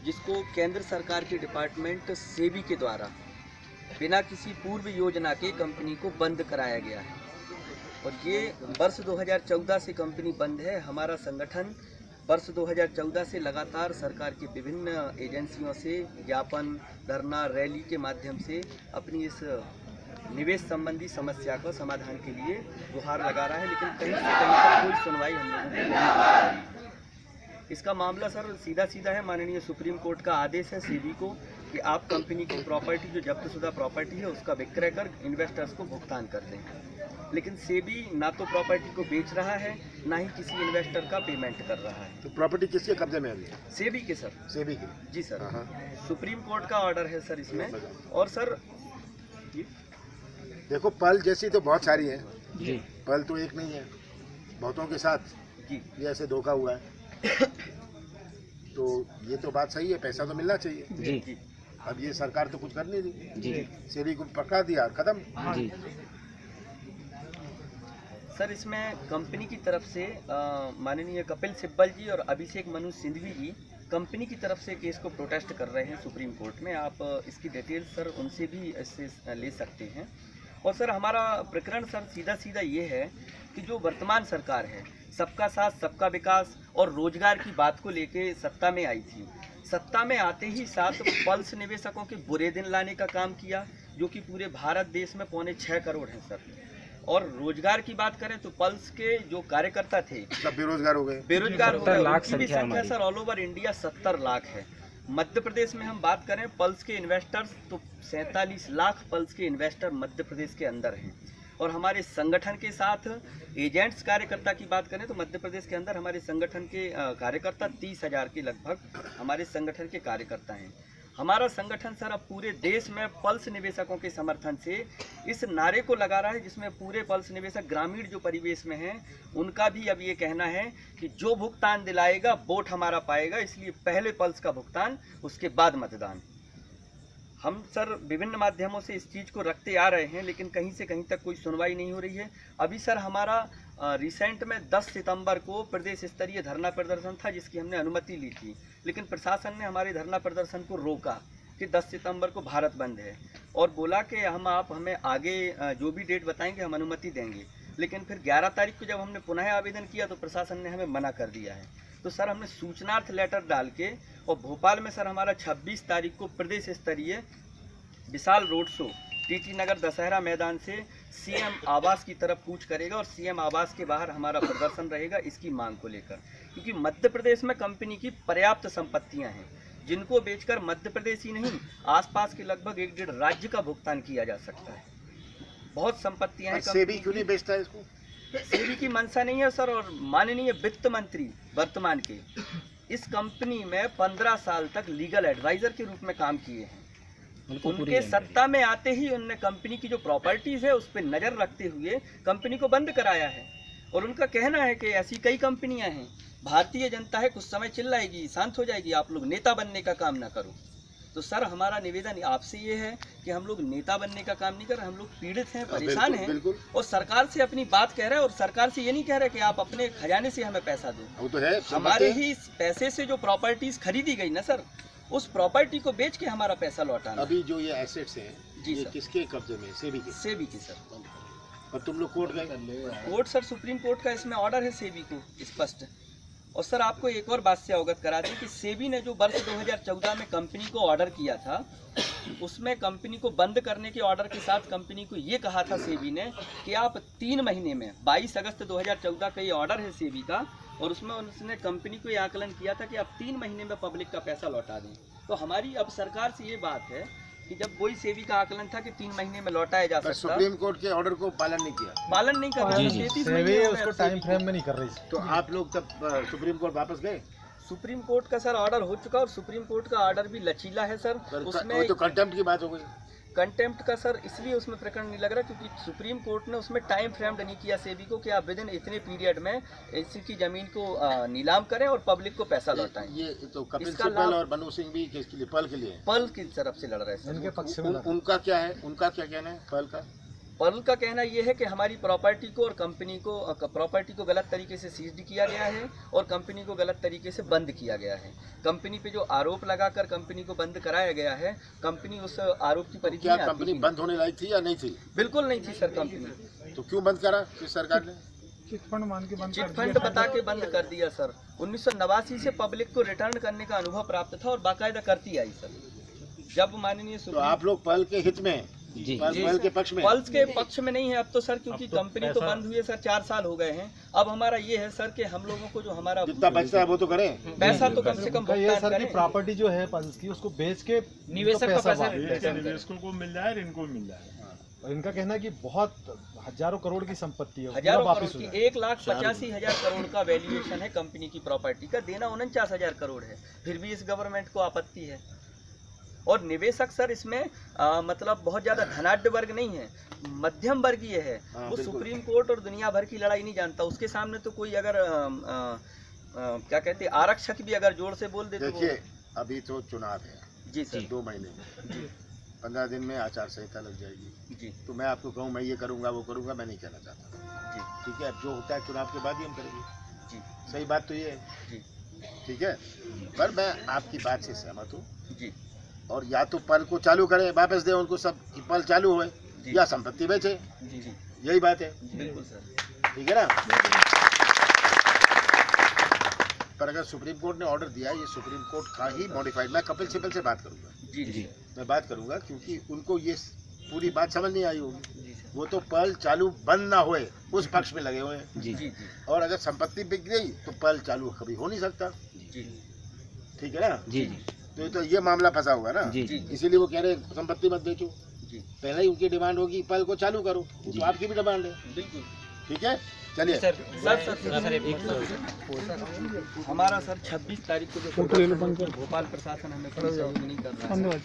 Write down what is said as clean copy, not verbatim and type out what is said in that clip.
जिसको केंद्र सरकार के डिपार्टमेंट सेबी के द्वारा बिना किसी पूर्व योजना के कंपनी को बंद कराया गया है। और ये वर्ष 2014 से कंपनी बंद है। हमारा संगठन वर्ष 2014 से लगातार सरकार की विभिन्न एजेंसियों से ज्ञापन, धरना, रैली के माध्यम से अपनी इस निवेश संबंधी समस्या को समाधान के लिए गुहार लगा रहा है, लेकिन कहीं से कहीं तक कोई सुनवाई हम लोगों को नहीं हो रही है। इसका मामला सर सीधा है, माननीय सुप्रीम कोर्ट का आदेश है सेबी को कि आप कंपनी की प्रॉपर्टी जो जब्तशुदा प्रॉपर्टी है उसका विक्रय कर इन्वेस्टर्स को भुगतान कर दें। लेकिन सेबी ना तो प्रॉपर्टी को बेच रहा है, ना ही किसी इन्वेस्टर का पेमेंट कर रहा है। तो प्रॉपर्टी किसके कब्जे में है? सेबी के सर। सेबी के? जी सर। सुप्रीम कोर्ट का ऑर्डर है सर इसमें। और सर देखो, पल जैसी तो बहुत सारी है जी, पल तो एक नहीं है, बहुतों के साथ जी ये ऐसे धोखा हुआ है। तो ये तो बात सही है, पैसा तो मिलना चाहिए जी। अब ये सरकार तो कुछ कर नहीं रही जी, सेबी को पकड़ा दिया, खत्म जी। सर इसमें कंपनी की तरफ से माननीय कपिल सिब्बल जी और अभिषेक मनु सिंघवी जी कंपनी की तरफ से केस को प्रोटेस्ट कर रहे हैं सुप्रीम कोर्ट में। आप इसकी डिटेल्स सर उनसे भी इससे ले सकते हैं। और सर हमारा प्रकरण सर सीधा ये है कि जो वर्तमान सरकार है, सबका साथ सबका विकास और रोजगार की बात को लेके सत्ता में आई थी। सत्ता में आते ही साथ पल्स निवेशकों के बुरे दिन लाने का काम किया, जो कि पूरे भारत देश में 6.25 करोड़ हैं सर। और रोजगार की बात करें तो पल्स के जो कार्यकर्ता थे सब बेरोजगार हो गए। उनकी भी संख्या sir all over India 70 lakh है। मध्य प्रदेश में हम बात करें पल्स के इन्वेस्टर्स तो 47 लाख पल्स के इन्वेस्टर मध्य प्रदेश के अंदर हैं। और हमारे संगठन के साथ एजेंट्स कार्यकर्ता की बात करें तो मध्य प्रदेश के अंदर हमारे संगठन के कार्यकर्ता 30,000 के लगभग हमारे संगठन के कार्यकर्ता हैं। हमारा संगठन सर अब पूरे देश में पल्स निवेशकों के समर्थन से इस नारे को लगा रहा है, जिसमें पूरे पल्स निवेशक ग्रामीण जो परिवेश में हैं उनका भी अब ये कहना है कि जो भुगतान दिलाएगा वोट हमारा पाएगा, इसलिए पहले पल्स का भुगतान उसके बाद मतदान। हम सर विभिन्न माध्यमों से इस चीज़ को रखते आ रहे हैं, लेकिन कहीं से कहीं तक कोई सुनवाई नहीं हो रही है। अभी सर हमारा रिसेंट में 10 सितंबर को प्रदेश स्तरीय धरना प्रदर्शन था, जिसकी हमने अनुमति ली थी, लेकिन प्रशासन ने हमारे धरना प्रदर्शन को रोका कि 10 सितंबर को भारत बंद है और बोला कि आप हमें आगे जो भी डेट बताएंगे हम अनुमति देंगे। लेकिन फिर 11 तारीख को जब हमने पुनः आवेदन किया तो प्रशासन ने हमें मना कर दिया है। तो सर हमने सूचनार्थ लेटर डाल के और भोपाल में सर हमारा 26 तारीख को प्रदेश स्तरीय विशाल रोड शो टीटी नगर दशहरा मैदान से सीएम आवास की तरफ कूच करेगा और सीएम आवास के बाहर हमारा प्रदर्शन रहेगा इसकी मांग को लेकर। क्योंकि मध्य प्रदेश में कंपनी की पर्याप्त संपत्तियां हैं, जिनको बेचकर मध्य प्रदेश ही नहीं आसपास के लगभग 1.5 राज्य का भुगतान किया जा सकता है। बहुत संपत्तियां हैं। सेबी क्यों नहीं बेचता है इसको? सेबी की मंशा नहीं है सर। और माननीय वित्त मंत्री वर्तमान के इस कंपनी में 15 साल तक लीगल एडवाइजर के रूप में काम किए हैं। उनके सत्ता में आते ही उन्होंने कंपनी की जो प्रॉपर्टीज है उस पर नज़र रखते हुए कंपनी को बंद कराया है। और उनका कहना है कि ऐसी कई कंपनियां हैं, भारतीय जनता है कुछ समय चिल्लाएगी, शांत हो जाएगी, आप लोग नेता बनने का काम ना करो। तो सर हमारा निवेदन आपसे ये है कि हम लोग नेता बनने का काम नहीं कर रहे, हम लोग पीड़ित हैं, परेशान हैं और सरकार से अपनी बात कह रहे हैं। और सरकार से ये नहीं कह रहे कि आप अपने खजाने से हमें पैसा दो, वो तो है हमारे ही पैसे से जो प्रॉपर्टीज खरीदी गई ना सर, उस प्रॉपर्टी को बेच के हमारा पैसा लौटाना। अभी जो ये एसेट्स हैं जी सर, किसके कब्जे में? सेबी के। सेबी की सर। और तुम लोग कोर्ट गए? कोर्ट सर सुप्रीम कोर्ट का इसमें ऑर्डर है सेबी को स्पष्ट। और सर आपको एक और बात से अवगत करा दें कि सेबी ने जो वर्ष 2014 में कंपनी को ऑर्डर किया था, उसमें कंपनी को बंद करने के ऑर्डर के साथ कंपनी को ये कहा था सेबी ने कि आप 3 महीने में, 22 अगस्त 2014 का ये ऑर्डर है सेबी का, और उसमें उसने कंपनी को ये आकलन किया था कि आप 3 महीने में पब्लिक का पैसा लौटा दें। तो हमारी अब सरकार से ये बात है कि जब वही सेबी का आकलन था कि 3 महीने में लौटाया जा सकता, सुप्रीम कोर्ट के ऑर्डर को पालन नहीं किया, पालन नहीं कर रही, 33 महीने उसको टाइम फ्रेम में नहीं कर रही। तो आप लोग तब सुप्रीम कोर्ट वापस गए? सुप्रीम कोर्ट का सर ऑर्डर हो चुका और सुप्रीम कोर्ट का ऑर्डर भी लचीला है सर। उसमें तो कंटेम्प्ट की बात हो गई। कंटेम्प्ट का सर इसलिए उसमें प्रकरण नहीं लग रहा क्योंकि सुप्रीम कोर्ट ने उसमें टाइम फ्रेम नहीं किया सेबी को कि आप विद इन इतने पीरियड में इसी की जमीन को नीलाम करें और पब्लिक को पैसा लौटाएं। ये तो कपिल सिब्बल और मनु सिंह भी किसके लिए? पल के लिए? पल की तरफ से लड़ रहे हैं। उनके पक्ष में उनका क्या है, उनका क्या कहना है पल का? पर्ल का कहना यह है कि हमारी प्रॉपर्टी को और कंपनी को प्रॉपर्टी को गलत तरीके से सीज किया गया है और कंपनी को गलत तरीके से बंद किया गया है। कंपनी पे जो आरोप लगाकर कंपनी को बंद कराया गया है, कंपनी उस आरोप की परिधि में कंपनी बंद होने लायक थी या नहीं थी? बिल्कुल नहीं थी सर कंपनी। तो क्यों बंद करा किस सरकार ने? चिट फंड बता के बंद कर दिया सर। 1989 से पब्लिक को रिटर्न करने का अनुभव प्राप्त था और बाकायदा करती आई सर। जब माननीय तो आप लोग पर्ल के हित में, पर्ल के पक्ष में? पल्स के पक्ष में नहीं है अब तो सर, क्योंकि कंपनी तो बंद हुई है सर, 4 साल हो गए हैं। अब हमारा ये है सर कि हम लोगों को जो हमारा जितना बचता है वो तो करें, पैसा तो कम से कम ये सर की प्रॉपर्टी जो है पल्स की, उसको बेच के निवेशक का पैसा निवेशकों को मिल जाए और इनको मिल जाए। और इनका कहना है कि बहुत हजारों करोड़ की संपत्ति है, हजारों करोड़ की, 1,85,000 करोड़ का वैल्यूएशन है कंपनी की प्रॉपर्टी का। देना 49,000 करोड़ है, फिर भी इस गवर्नमेंट को आपत्ति है। और निवेशक सर इसमें मतलब बहुत ज्यादा धनाढ्य वर्ग नहीं है, मध्यम वर्गीय है। वो सुप्रीम कोर्ट और दुनिया भर की लड़ाई नहीं जानता। उसके सामने तो कोई अगर क्या कहते हैं, आरक्षक भी अगर जोर से बोल दे। देखिए अभी तो चुनाव है जी सर, 2 महीने में, 15 दिन में आचार संहिता लग जाएगी जी। तो मैं आपको कहूँ मैं ये करूँगा वो करूँगा, मैं नहीं कहना चाहता जी। ठीक है, अब जो होता है चुनाव के बाद ही हम करेंगे जी। सही बात तो ये है जी। ठीक है, पर मैं आपकी बात से सहमत हूँ जी। और या तो पर्ल को चालू करें, वापस दें उनको सब कि पर्ल चालू हुए, या संपत्ति बेचे। जी जी, यही बात है। बिल्कुल सर, ठीक है ना। पर अगर सुप्रीम कोर्ट ने ऑर्डर दिया, ये सुप्रीम कोर्ट का ही मॉडिफाइड, मैं कपिल सिब्बल से बात करूंगा जी जी, मैं बात करूंगा क्योंकि उनको ये पूरी बात समझ नहीं आई होगी। जी सर, वो तो पर्ल चालू बंद ना होए उस पक्ष में लगे हुए हैं जी जी। और अगर संपत्ति बिक गई तो पर्ल चालू कभी हो नहीं सकता। जी ठीक है ना जी जी, तो ये मामला फंसा हुआ ना जी जी, इसीलिए वो कह रहे हैं संपत्ति मत बेचो जी। पहले ही उनकी डिमांड होगी पर्ल को चालू करो, वो तो आपकी भी डिमांड है। बिल्कुल ठीक है, चलिए सर। हमारा सर 26 तारीख को जो भोपाल प्रशासन हमें कोई सहयोग नहीं कर रहा है।